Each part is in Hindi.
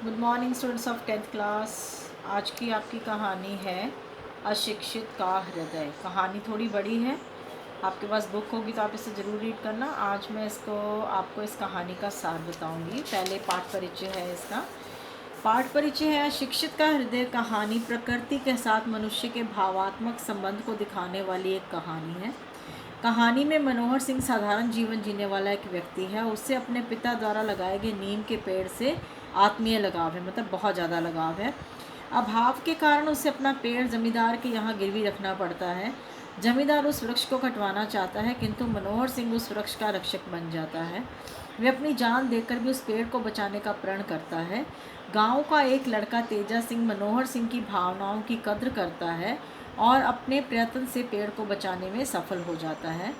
Good morning students of 10th class. आज की आपकी कहानी है अशिक्षित का हृदय। कहानी थोड़ी बड़ी है, आपके पास बुक होगी तो आप इसे ज़रूर रीड करना। आज मैं आपको इस कहानी का सार बताऊंगी। पहले पाठ परिचय है इसका। पाठ परिचय है अशिक्षित का हृदय। कहानी प्रकृति के साथ मनुष्य के भावात्मक संबंध को दिखाने वाली एक कहानी है। कहानी में मनोहर सिंह साधारण जीवन जीने वाला एक व्यक्ति है। उससे अपने पिता द्वारा लगाए गए नीम के पेड़ से आत्मीय लगाव है, मतलब बहुत ज़्यादा लगाव है। अभाव के कारण उसे अपना पेड़ जमींदार के यहाँ गिरवी रखना पड़ता है। जमींदार उस वृक्ष को कटवाना चाहता है, किंतु मनोहर सिंह उस वृक्ष का रक्षक बन जाता है। वे अपनी जान देकर भी उस पेड़ को बचाने का प्रण करता है। गांव का एक लड़का तेजा सिंह मनोहर सिंह की भावनाओं की कद्र करता है और अपने प्रयत्न से पेड़ को बचाने में सफल हो जाता है।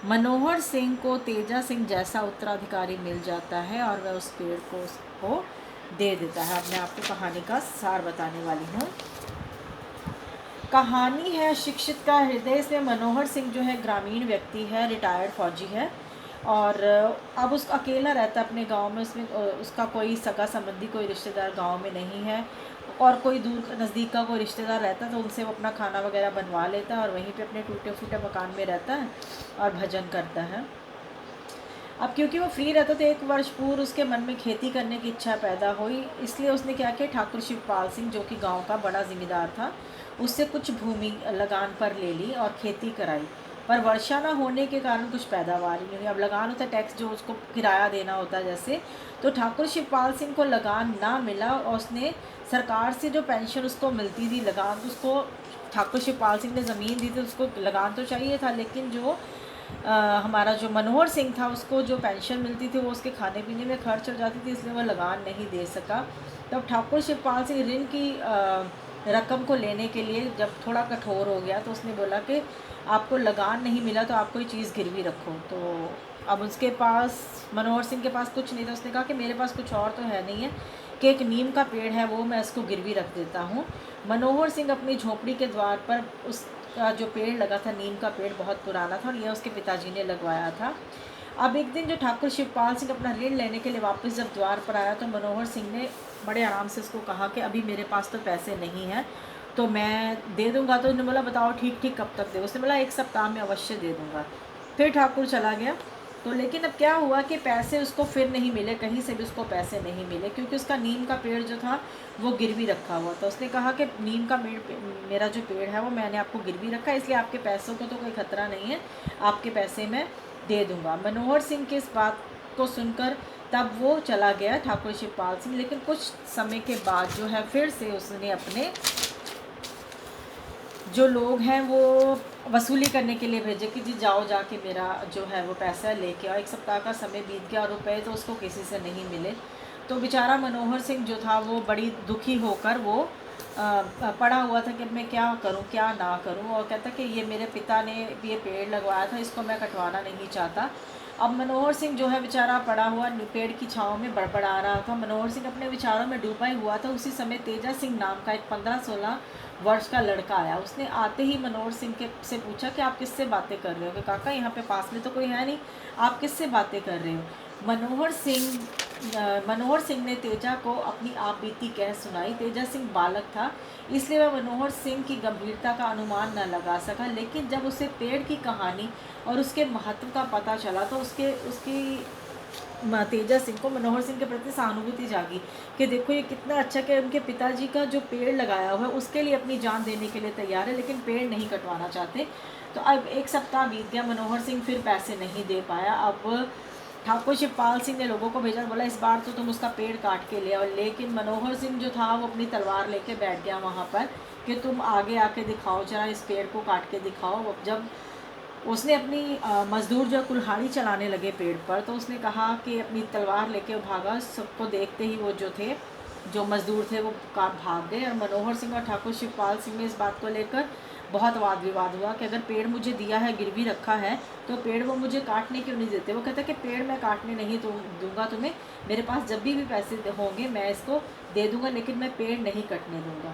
मनोहर सिंह को तेजा सिंह जैसा उत्तराधिकारी मिल जाता है और वह उस पेड़ को उसको दे देता है। अब मैं आपको कहानी का सार बताने वाली हूँ। कहानी है शिक्षित का हृदय। इसमें मनोहर सिंह जो है ग्रामीण व्यक्ति है, रिटायर्ड फौजी है और अब उसका अकेला रहता है अपने गांव में। उसमें उसका कोई सगा संबंधी, कोई रिश्तेदार गांव में नहीं है और कोई दूर नज़दीक का कोई रिश्तेदार रहता है तो उनसे वो अपना खाना वगैरह बनवा लेता है और वहीं पे अपने टूटे फूटे मकान में रहता है और भजन करता है। अब क्योंकि वो फ्री रहता तो एक वर्ष पूर्व उसके मन में खेती करने की इच्छा पैदा हुई। इसलिए उसने क्या किया, ठाकुर शिवपाल सिंह जो कि गांव का बड़ा जिम्मेदार था, उससे कुछ भूमि लगान पर ले ली और खेती कराई। पर वर्षा न होने के कारण कुछ पैदावार नहीं हुई। अब लगान होता है टैक्स, जो उसको किराया देना होता है जैसे। तो ठाकुर शिवपाल सिंह को लगान ना मिला और उसने सरकार से जो पेंशन उसको मिलती थी, लगान उसको ठाकुर शिवपाल सिंह ने ज़मीन दी थी, उसको लगान तो चाहिए था, लेकिन जो हमारा जो मनोहर सिंह था उसको जो पेंशन मिलती थी वो उसके खाने पीने में खर्च हो जाती थी, इसलिए वह लगान नहीं दे सका। तब ठाकुर शिवपाल सिंह ऋण की रकम को लेने के लिए जब थोड़ा कठोर हो गया तो उसने बोला कि आपको लगान नहीं मिला तो आप कोई चीज़ गिरवी रखो। तो अब उसके पास, मनोहर सिंह के पास कुछ नहीं था। उसने कहा कि मेरे पास कुछ और तो है नहीं है कि एक नीम का पेड़ है, वो मैं इसको गिरवी रख देता हूँ। मनोहर सिंह अपनी झोपड़ी के द्वार पर उस का जो पेड़ लगा था, नीम का पेड़, बहुत पुराना था और यह उसके पिताजी ने लगवाया था। अब एक दिन जो ठाकुर शिवपाल सिंह अपना ऋण लेने के लिए वापस जब द्वार पर आया तो मनोहर सिंह ने बड़े आराम से उसको कहा कि अभी मेरे पास तो पैसे नहीं हैं तो मैं दे दूंगा। तो उसने बोला बताओ ठीक ठीक कब तक दे। उसने बोला एक सप्ताह में अवश्य दे दूंगा। फिर ठाकुर चला गया। तो लेकिन अब क्या हुआ कि पैसे उसको फिर नहीं मिले, कहीं से भी उसको पैसे नहीं मिले, क्योंकि उसका नीम का पेड़ जो था वो गिरवी रखा हुआ था। उसने कहा कि नीम का मेरा जो पेड़ है वो मैंने आपको गिरवी रखा है, इसलिए आपके पैसों को तो कोई खतरा नहीं है, आपके पैसे मैं दे दूंगा। मनोहर सिंह की इस बात को सुनकर तब वो चला गया ठाकुर शिवपाल सिंह। लेकिन कुछ समय के बाद जो है फिर से उसने अपने जो लोग हैं वो वसूली करने के लिए भेजे कि जी जाओ जाके मेरा जो है वो पैसा लेके आओ। एक सप्ताह का समय बीत गया और रुपए तो उसको किसी से नहीं मिले। तो बेचारा मनोहर सिंह जो था वो बड़ी दुखी होकर वो पड़ा हुआ था कि मैं क्या करूं क्या ना करूं। और कहता कि ये मेरे पिता ने ये पेड़ लगवाया था, इसको मैं कटवाना नहीं चाहता। अब मनोहर सिंह जो है बेचारा पड़ा हुआ पेड़ की छाँव में बड़बड़ा रहा था। मनोहर सिंह अपने विचारों में डूबा ही हुआ था। उसी समय तेजा सिंह नाम का एक 15-16 वर्ष का लड़का आया। उसने आते ही मनोहर सिंह के से पूछा कि आप किससे बातें कर रहे हो। कि काका यहाँ पे पास में तो कोई है नहीं, आप किससे बातें कर रहे हो। मनोहर सिंह ने तेजा को अपनी आप बीती कह सुनाई। तेजा सिंह बालक था, इसलिए वह मनोहर सिंह की गंभीरता का अनुमान न लगा सका। लेकिन जब उसे पेड़ की कहानी और उसके महत्व का पता चला तो उसकी तेजा सिंह को मनोहर सिंह के प्रति सहानुभूति जागी कि देखो ये कितना अच्छा कि उनके पिताजी का जो पेड़ लगाया हुआ है उसके लिए अपनी जान देने के लिए तैयार है, लेकिन पेड़ नहीं कटवाना चाहते। तो अब एक सप्ताह बीत गया, मनोहर सिंह फिर पैसे नहीं दे पाया। अब ठाकुर शिवपाल सिंह ने लोगों को भेजा, बोला इस बार तो तुम उसका पेड़ काट के ले आओ। लेकिन मनोहर सिंह जो था वो अपनी तलवार लेके बैठ गया वहाँ पर कि तुम आगे आके दिखाओ, जरा इस पेड़ को काट के दिखाओ। जब उसने अपनी मज़दूर जो कुल्हाड़ी चलाने लगे पेड़ पर, तो उसने कहा कि अपनी तलवार लेके भागा। सबको देखते ही वो जो मज़दूर थे वो भाग गए। और मनोहर सिंह और ठाकुर शिवपाल सिंह में इस बात को लेकर बहुत वाद विवाद हुआ कि अगर पेड़ मुझे दिया है, गिरवी रखा है, तो पेड़ वो मुझे काटने क्यों नहीं देते। वो कहता कि पेड़ मैं काटने नहीं तो दूंगा तुम्हें, मेरे पास जब भी पैसे होंगे मैं इसको दे दूंगा, लेकिन मैं पेड़ नहीं कटने दूंगा।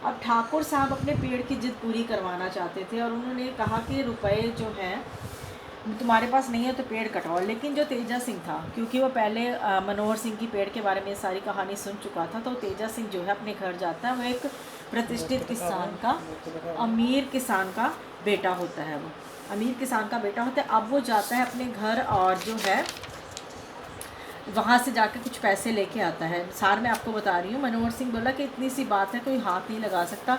अब ठाकुर साहब अपने पेड़ की जिद पूरी करवाना चाहते थे और उन्होंने कहा कि रुपए जो हैं तुम्हारे पास नहीं है तो पेड़ कटवाओ। लेकिन जो तेजा सिंह था, क्योंकि वो पहले मनोहर सिंह की पेड़ के बारे में सारी कहानी सुन चुका था, तो तेजा सिंह जो है अपने घर जाता है। वो एक प्रतिष्ठित किसान का, अमीर किसान का बेटा होता है। वो अमीर किसान का बेटा होता है। अब वो जाता है अपने घर और जो है वहाँ से जाकर कुछ पैसे लेके आता है। सार मैं आपको बता रही हूँ। मनोहर सिंह बोला कि इतनी सी बात है, कोई हाथ नहीं लगा सकता।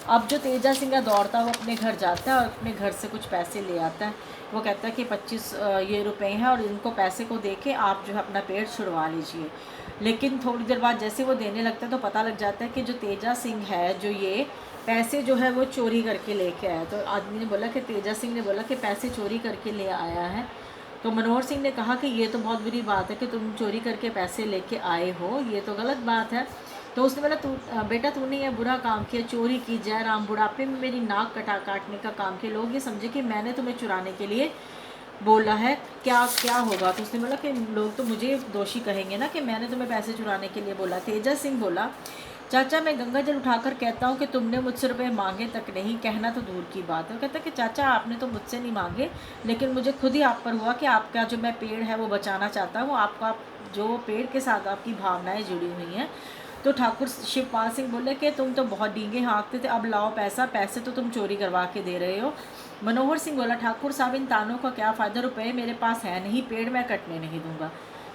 अब जो तेजा सिंह है दौड़ता वो अपने घर जाता है और अपने घर से कुछ पैसे ले आता है। वो कहता है कि 25 ये रुपए हैं और इनको पैसे को दे के आप जो है अपना पेड़ छुड़वा लीजिए। लेकिन थोड़ी देर बाद जैसे वो देने लगता है तो पता लग जाता है कि जो तेजा सिंह है, जो ये पैसे जो है वो चोरी करके लेके आया। तो आदमी ने बोला कि तेजा सिंह ने बोला कि पैसे चोरी करके ले आया है। तो मनोहर सिंह ने कहा कि ये तो बहुत बुरी बात है कि तुम चोरी करके पैसे लेके आए हो, ये तो गलत बात है। तो उसने बोला तू बेटा तूने ये बुरा काम किया, चोरी की, जयराम बुढ़ापे में मेरी नाक काटने का काम किया, लोग ये समझे कि मैंने तुम्हें चुराने के लिए बोला है, क्या क्या होगा। तो उसने बोला कि लोग तो मुझे दोषी कहेंगे ना कि मैंने तुम्हें पैसे चुराने के लिए बोला। तेजा सिंह बोला चाचा मैं गंगा जल उठाकर कहता हूँ कि तुमने मुझसे रुपए मांगे तक नहीं, कहना तो दूर की बात है। वो कहता कि चाचा आपने तो मुझसे नहीं मांगे, लेकिन मुझे खुद ही आप पर हुआ कि आपका जो मैं पेड़ है वो बचाना चाहता हूँ, आपका जो पेड़ के साथ आपकी भावनाएं जुड़ी हुई हैं। तो ठाकुर शिवपाल सिंह बोले कि तुम तो बहुत डींगे हाँकते थे, अब लाओ पैसा, पैसे तो तुम चोरी करवा के दे रहे हो। मनोहर सिंह बोला ठाकुर साहब इन तानों का क्या फ़ायदा, रुपए मेरे पास है नहीं, पेड़ मैं कटने नहीं दूंगा।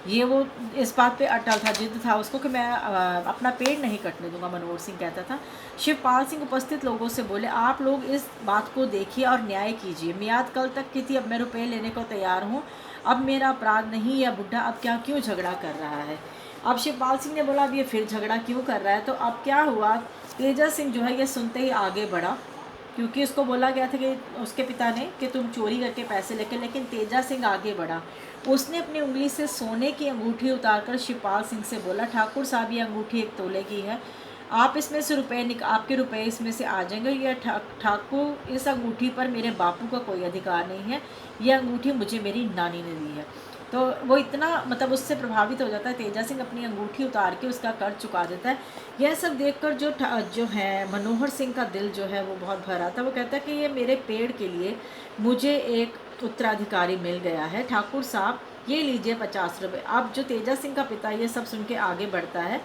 ये वो इस बात पे अटल था, जिद था उसको कि मैं अपना पेड़ नहीं कटने दूंगा, मनोहर सिंह कहता था। शिवपाल सिंह उपस्थित लोगों से बोले आप लोग इस बात को देखिए और न्याय कीजिए। मियाद कल तक की थी, अब मैं रुपए लेने को तैयार हूँ, अब मेरा अपराध नहीं, या बुढ़ा अब क्या क्यों झगड़ा कर रहा है। अब शिवपाल सिंह ने बोला अब ये फिर झगड़ा क्यों कर रहा है। तो अब क्या हुआ, तेजा सिंह जो है ये सुनते ही आगे बढ़ा, क्योंकि उसको बोला गया था कि उसके पिता ने कि तुम चोरी करके पैसे लेके, लेकिन तेजा सिंह आगे बढ़ा। उसने अपनी उंगली से सोने की अंगूठी उतारकर शिवपाल सिंह से बोला ठाकुर साहब ये अंगूठी 1 तोले की है, आप इसमें से आपके रुपए इसमें से आ जाएंगे। यह ठाकुर इस अंगूठी पर मेरे बापू का कोई अधिकार नहीं है, यह अंगूठी मुझे मेरी नानी ने दी है। तो वो इतना मतलब उससे प्रभावित हो जाता है, तेजा सिंह अपनी अंगूठी उतार के उसका कर्ज चुका देता है। यह सब देखकर जो है मनोहर सिंह का दिल जो है वो बहुत भरा था। वो कहता है कि ये मेरे पेड़ के लिए मुझे एक उत्तराधिकारी मिल गया है, ठाकुर साहब ये लीजिए 50 रुपये। अब जो तेजा सिंह का पिता ये सब सुन के आगे बढ़ता है,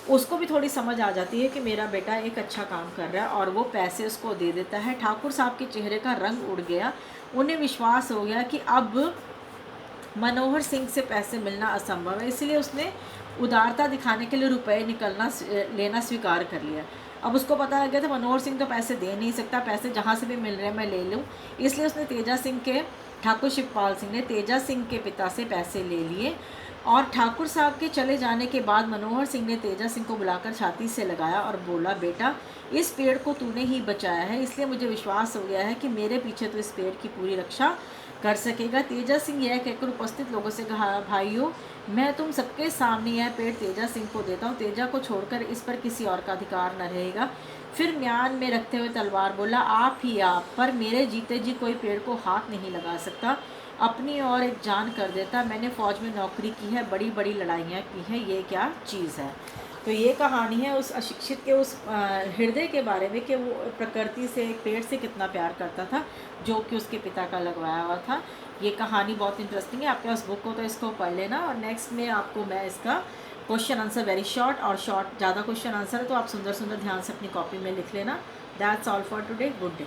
उसको भी थोड़ी समझ आ जाती है कि मेरा बेटा एक अच्छा काम कर रहा है, और वो पैसे उसको दे देता है। ठाकुर साहब के चेहरे का रंग उड़ गया, उन्हें विश्वास हो गया कि अब मनोहर सिंह से पैसे मिलना असंभव है, इसलिए उसने उदारता दिखाने के लिए रुपए लेना स्वीकार कर लिया। अब उसको पता लग गया था मनोहर सिंह तो पैसे दे नहीं सकता, पैसे जहाँ से भी मिल रहे हैं मैं ले लूँ, इसलिए उसने तेजा सिंह के ठाकुर शिवपाल सिंह ने तेजा सिंह के पिता से पैसे ले लिए। और ठाकुर साहब के चले जाने के बाद मनोहर सिंह ने तेजा सिंह को बुलाकर छाती से लगाया और बोला बेटा इस पेड़ को तूने ही बचाया है, इसलिए मुझे विश्वास हो गया है कि मेरे पीछे तो इस पेड़ की पूरी रक्षा कर सकेगा। तेजा सिंह यह कहकर उपस्थित लोगों से कहा भाइयों मैं तुम सबके सामने यह पेड़ तेजा सिंह को देता हूँ, तेजा को छोड़कर इस पर किसी और का अधिकार न रहेगा। फिर म्यान में रखते हुए तलवार बोला आप ही आप, पर मेरे जीते जी कोई पेड़ को हाथ नहीं लगा सकता, अपनी और एक जान कर देता। मैंने फ़ौज में नौकरी की है, बड़ी बड़ी लड़ाइयाँ की हैं, ये क्या चीज़ है। तो ये कहानी है उस अशिक्षित के उस हृदय के बारे में कि वो प्रकृति से एक पेड़ से कितना प्यार करता था, जो कि उसके पिता का लगवाया हुआ था। ये कहानी बहुत इंटरेस्टिंग है, आपके पास बुक हो तो इसको पढ़ लेना। और नेक्स्ट में आपको मैं इसका क्वेश्चन आंसर वेरी शॉर्ट और ज़्यादा क्वेश्चन आंसर है तो आप सुंदर सुंदर ध्यान से अपनी कॉपी में लिख लेना। That's all for today, good day.